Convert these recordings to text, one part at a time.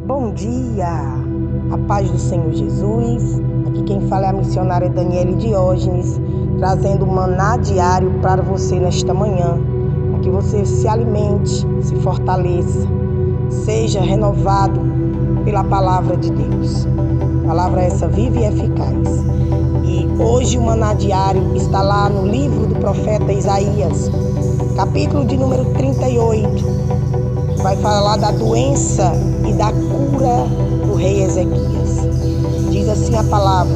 Bom dia, a paz do Senhor Jesus. Aqui quem fala é a missionária Daniele Diógenes, trazendo maná diário para você nesta manhã, para que você se alimente, se fortaleça, seja renovado pela palavra de Deus. A palavra essa vive e eficaz. E hoje o maná diário está lá no livro do profeta Isaías, capítulo de número 38. Vai falar da doença e da cura do rei Ezequias. Diz assim a palavra: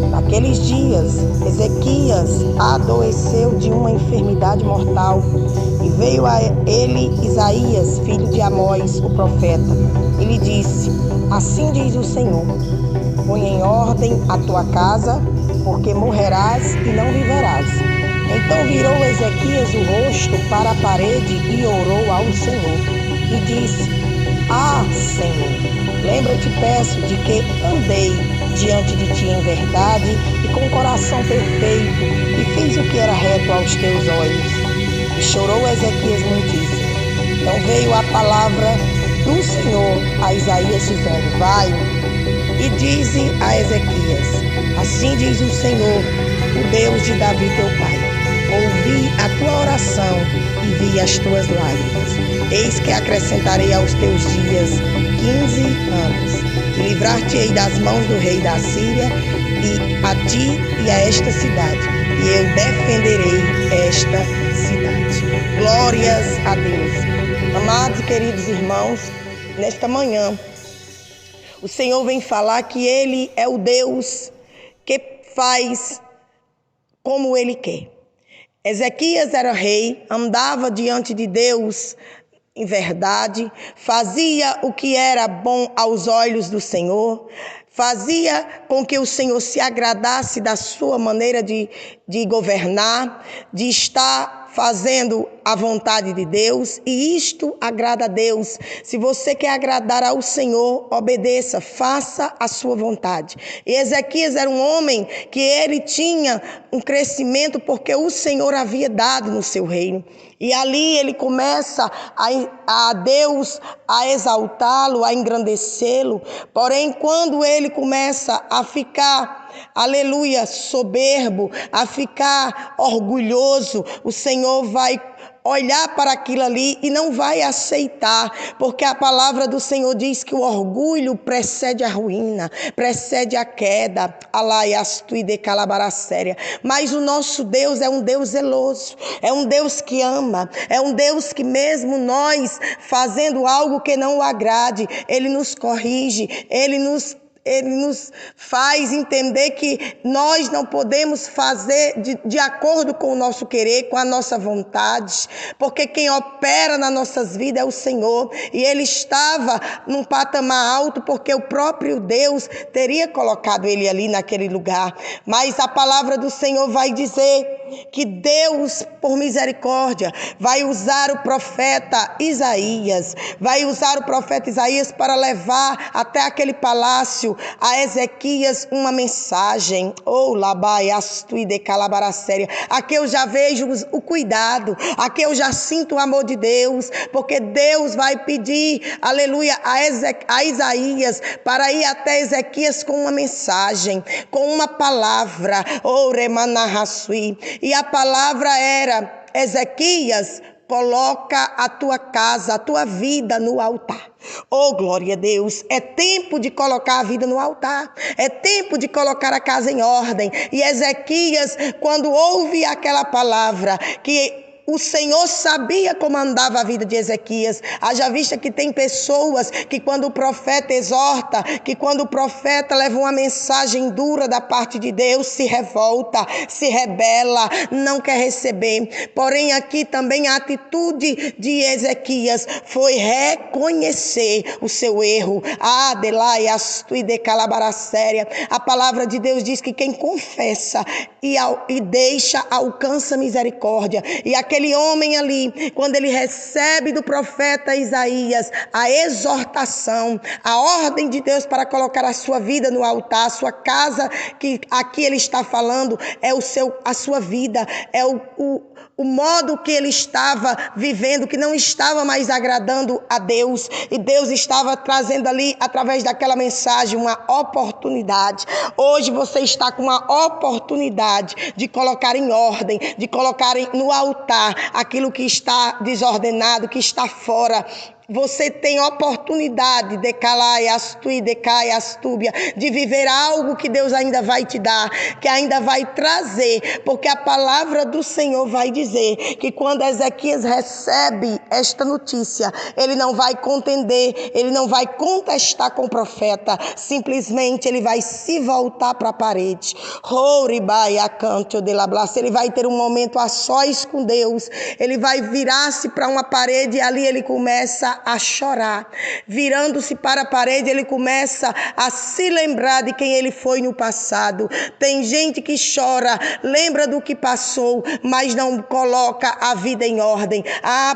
naqueles dias, Ezequias adoeceu de uma enfermidade mortal, e veio a ele Isaías, filho de Amós, o profeta. Ele disse: assim diz o Senhor, põe em ordem a tua casa, porque morrerás e não viverás. Então virou Ezequias o rosto para a parede e orou ao Senhor. E disse: ah, Senhor, lembra-te, peço, de que andei diante de ti em verdade e com coração perfeito, e fiz o que era reto aos teus olhos. E chorou Ezequias muitíssimo. Então veio a palavra do Senhor a Isaías dizendo: vai e dize a Ezequias: assim diz o Senhor, o Deus de Davi teu pai: ouvi a tua oração e vi as tuas lágrimas. Eis que acrescentarei aos teus dias 15 anos, e livrar-te-ei das mãos do rei da Síria, e a ti e a esta cidade, e eu defenderei esta cidade. Glórias a Deus. Amados e queridos irmãos, nesta manhã, o Senhor vem falar que Ele é o Deus que faz como Ele quer. Ezequias era rei, andava diante de Deus em verdade, fazia o que era bom aos olhos do Senhor, fazia com que o Senhor se agradasse da sua maneira de governar, de estar fazendo a vontade de Deus, e isto agrada a Deus. Se você quer agradar ao Senhor, obedeça, faça a sua vontade. E Ezequias era um homem que ele tinha um crescimento porque o Senhor havia dado no seu reino. E ali ele começa a Deus a exaltá-lo, a engrandecê-lo. Porém, quando ele começa a ficar, aleluia, soberbo, a ficar orgulhoso, o Senhor vai olhar para aquilo ali e não vai aceitar, porque a palavra do Senhor diz que o orgulho precede a ruína, precede a queda. Mas o nosso Deus é um Deus zeloso, é um Deus que ama, é um Deus que mesmo nós fazendo algo que não o agrade, Ele nos corrige, Ele nos faz entender que nós não podemos fazer de acordo com o nosso querer, com a nossa vontade, porque quem opera nas nossas vidas é o Senhor, e Ele estava num patamar alto porque o próprio Deus teria colocado Ele ali naquele lugar. Mas a palavra do Senhor vai dizer que Deus, por misericórdia, vai usar o profeta Isaías, para levar até aquele palácio a Ezequias uma mensagem. Aqui eu já vejo o cuidado, aqui eu já sinto o amor de Deus, porque Deus vai pedir, aleluia, a Isaías para ir até Ezequias com uma mensagem, com uma palavra. E a palavra era: Ezequias, coloca a tua casa, a tua vida no altar. Oh, glória a Deus. É tempo de colocar a vida no altar. É tempo de colocar a casa em ordem. E Ezequias, quando ouve aquela palavra, que o Senhor sabia como andava a vida de Ezequias. Haja vista que tem pessoas que quando o profeta exorta, que quando o profeta leva uma mensagem dura da parte de Deus, se revolta, se rebela, não quer receber. Porém, aqui também a atitude de Ezequias foi reconhecer o seu erro. A palavra de Deus diz que quem confessa e deixa alcança misericórdia. E aquele aquele homem ali, quando ele recebe do profeta Isaías a exortação, a ordem de Deus para colocar a sua vida no altar, a sua casa, que aqui ele está falando, é a sua vida, é o modo que ele estava vivendo, que não estava mais agradando a Deus, e Deus estava trazendo ali, através daquela mensagem, uma oportunidade. Hoje você está com uma oportunidade de colocar em ordem, de colocar no altar aquilo que está desordenado, que está fora. Você tem oportunidade de de viver algo que Deus ainda vai te dar, que ainda vai trazer, porque a palavra do Senhor vai dizer que quando Ezequias recebe esta notícia, ele não vai contender, ele não vai contestar com o profeta, simplesmente ele vai se voltar para a parede. Ele vai ter um momento a sós com Deus, ele vai virar-se para uma parede e ali ele começa a chorar. Virando-se para a parede, ele começa a se lembrar de quem ele foi no passado. Tem gente que chora, lembra do que passou, mas não coloca a vida em ordem.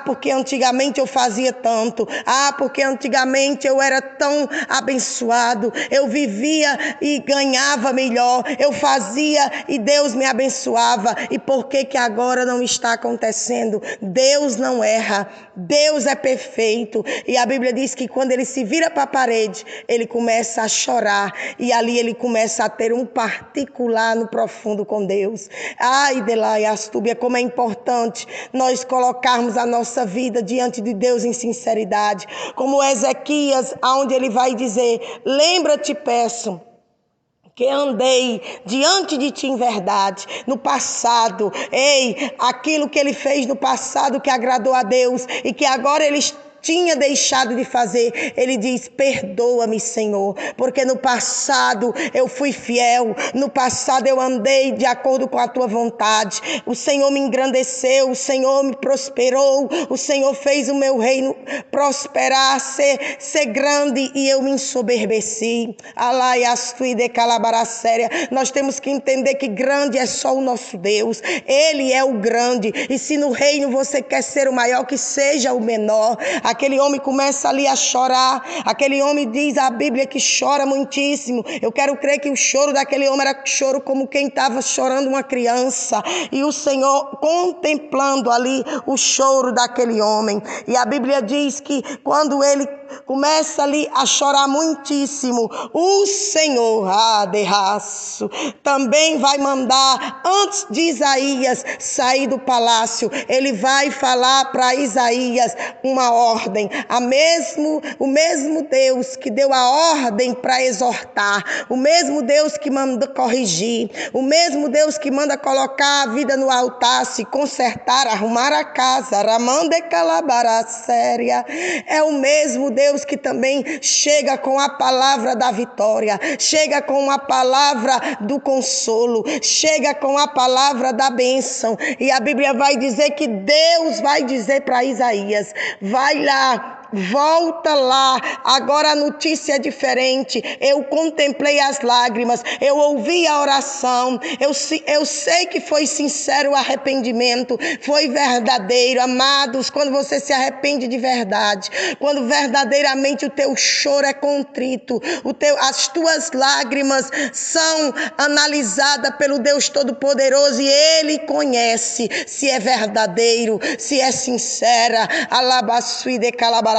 Porque antigamente eu fazia tanto. Porque antigamente eu era tão abençoado. Eu vivia e ganhava melhor. Eu fazia e Deus me abençoava. E por que agora não está acontecendo? Deus não erra. Deus é perfeito. E a Bíblia diz que quando ele se vira para a parede, ele começa a chorar. E ali ele começa a ter um particular no profundo com Deus. Delai Astúbia, como é importante nós colocarmos a nossa vida diante de Deus em sinceridade. Como Ezequias, onde ele vai dizer: lembra-te, peço, que andei diante de ti em verdade, no passado. Aquilo que ele fez no passado que agradou a Deus e que agora ele tinha deixado de fazer, ele diz: perdoa-me, Senhor, porque no passado eu fui fiel, no passado eu andei de acordo com a tua vontade, o Senhor me engrandeceu, o Senhor me prosperou, o Senhor fez o meu reino prosperar, ser grande, e eu me ensoberbeci. Nós temos que entender que grande é só o nosso Deus, ele é o grande, e se no reino você quer ser o maior, que seja o menor. Aquele homem começa ali a chorar. Aquele homem, diz a Bíblia, que chora muitíssimo. Eu quero crer que o choro daquele homem era choro como quem estava chorando uma criança. E o Senhor contemplando ali o choro daquele homem. E a Bíblia diz que quando ele começa ali a chorar muitíssimo, o Senhor, também vai mandar, antes de Isaías sair do palácio, ele vai falar para Isaías uma ordem. O mesmo Deus que deu a ordem para exortar, o mesmo Deus que manda corrigir, o mesmo Deus que manda colocar a vida no altar, se consertar, arrumar a casa, é o mesmo Deus que também chega com a palavra da vitória, chega com a palavra do consolo, chega com a palavra da bênção. E a Bíblia vai dizer que Deus vai dizer para Isaías: vai lá, volta lá, agora a notícia é diferente. Eu contemplei as lágrimas, eu ouvi a oração, eu sei que foi sincero o arrependimento, foi verdadeiro. Amados, quando você se arrepende de verdade, quando verdadeiramente o teu choro é contrito, as tuas lágrimas são analisadas pelo Deus Todo-Poderoso, e Ele conhece se é verdadeiro, se é sincera.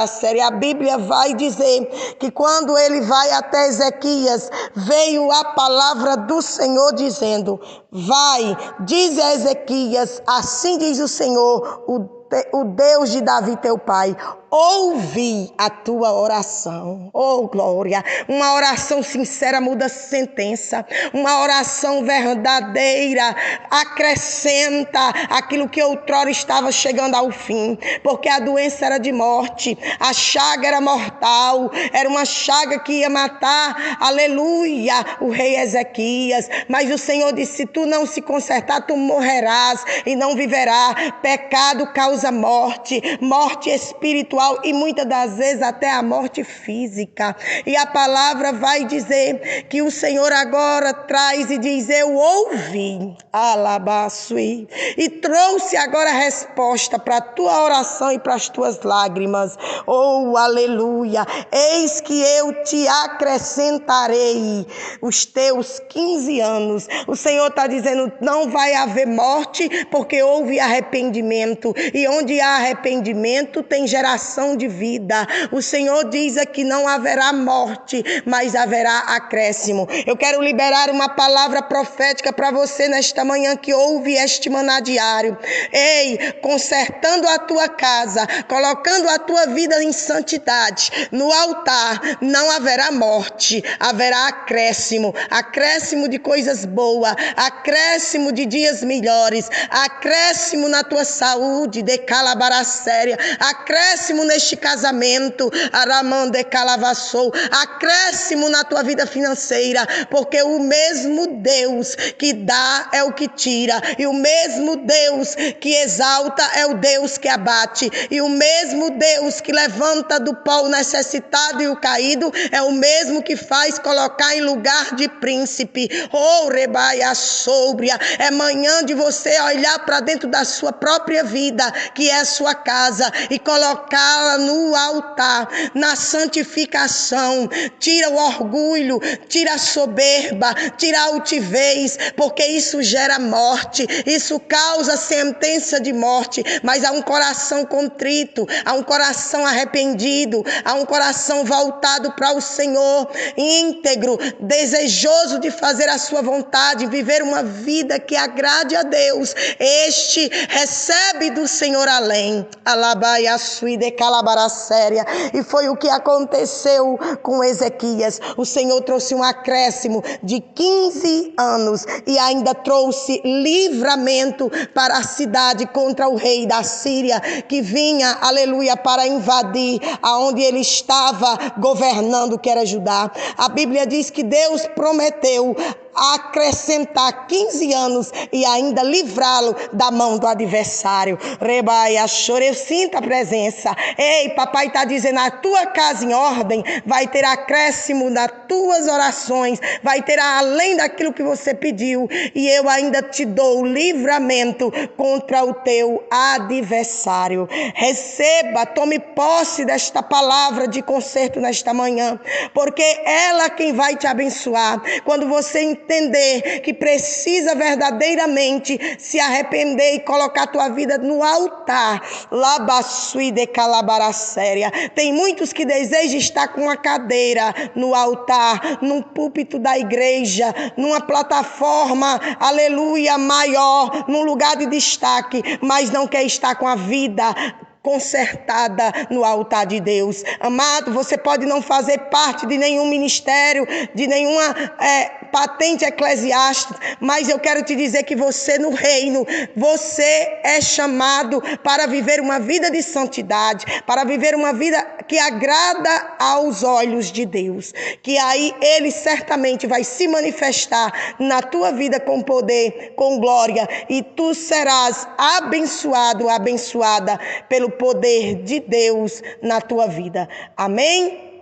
A Bíblia vai dizer que quando ele vai até Ezequias, veio a palavra do Senhor dizendo: vai, diz a Ezequias, assim diz o Senhor, o Deus de Davi teu pai, ouvi a tua oração. Oh, glória! Uma oração sincera muda sentença. Uma oração verdadeira acrescenta aquilo que outrora estava chegando ao fim. Porque a doença era de morte, a chaga era mortal, era uma chaga que ia matar, aleluia, o rei Ezequias. Mas o Senhor disse: se tu não se consertar, tu morrerás e não viverás. Pecado causa morte, morte espiritual espiritual e muitas das vezes até a morte física. E a palavra vai dizer que o Senhor agora traz e diz: eu ouvi, alabaçui, e trouxe agora a resposta para a tua oração e para as tuas lágrimas. Oh, aleluia! Eis que eu te acrescentarei os teus 15 anos. O Senhor está dizendo: não vai haver morte, porque houve arrependimento. E onde há arrependimento, tem geração de vida. O Senhor diz que não haverá morte, mas haverá acréscimo. Eu quero liberar uma palavra profética para você nesta manhã que ouve este maná diário. Ei, consertando a tua casa, colocando a tua vida em santidade, no altar, não haverá morte, haverá acréscimo. Acréscimo de coisas boas, acréscimo de dias melhores, acréscimo na tua saúde, de calabaracéria, acréscimo neste casamento, aramande calavassou, acréscimo na tua vida financeira, porque o mesmo Deus que dá é o que tira, e o mesmo Deus que exalta é o Deus que abate, e o mesmo Deus que levanta do pó o necessitado e o caído é o mesmo que faz colocar em lugar de príncipe. Oh, rebaia sóbria, é manhã de você olhar para dentro da sua própria vida, que é a sua casa, e colocá-la no altar, na santificação. Tira o orgulho, tira a soberba, tira a altivez, porque isso gera morte, isso causa sentença de morte. Mas há um coração contrito, há um coração arrependido, há um coração voltado para o Senhor, íntegro, desejoso de fazer a sua vontade, viver uma vida que agrade a Deus. Este recebe do Senhor além. Alabaia sui de calabaracéria. E foi o que aconteceu com Ezequias. O Senhor trouxe um acréscimo de 15 anos e ainda trouxe livramento para a cidade contra o rei da Síria, que vinha, aleluia, para invadir aonde ele estava governando, que era Judá. A Bíblia diz que Deus prometeu acrescentar 15 anos e ainda livrá-lo da mão do adversário. Rebaia, chore, eu sinto a presença. Ei, papai está dizendo: a tua casa em ordem vai ter acréscimo nas tuas orações, vai ter além daquilo que você pediu, e eu ainda te dou livramento contra o teu adversário. Receba, tome posse desta palavra de conserto nesta manhã, porque ela quem vai te abençoar. Quando você entender que precisa verdadeiramente se arrepender e colocar a tua vida no altar, labassui de calabaracéria. Tem muitos que desejam estar com uma cadeira no altar, num púlpito da igreja, numa plataforma, aleluia, maior, num lugar de destaque, mas não quer estar com a vida consertada no altar de Deus. Amado, você pode não fazer parte de nenhum ministério, de nenhuma patente eclesiástica, mas eu quero te dizer que você no reino, você é chamado para viver uma vida de santidade, para viver uma vida que agrada aos olhos de Deus, que aí Ele certamente vai se manifestar na tua vida com poder, com glória, e tu serás abençoado, abençoada pelo poder de Deus na tua vida. Amém?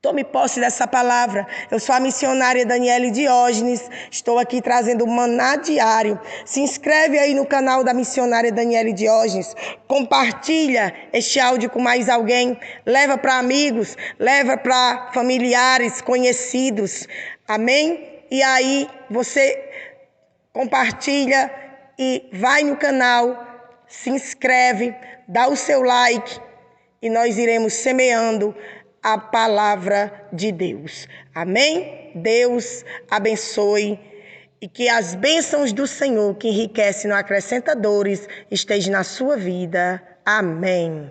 Tome posse dessa palavra. Eu sou a missionária Daniele Diógenes. Estou aqui trazendo o maná diário. Se inscreve aí no canal da missionária Daniele Diógenes. Compartilha este áudio com mais alguém. Leva para amigos, leva para familiares, conhecidos. Amém? E aí você compartilha e vai no canal, se inscreve, dá o seu like e nós iremos semeando a palavra de Deus. Amém? Deus abençoe e que as bênçãos do Senhor, que enriquece e não acrescenta dores, estejam na sua vida. Amém.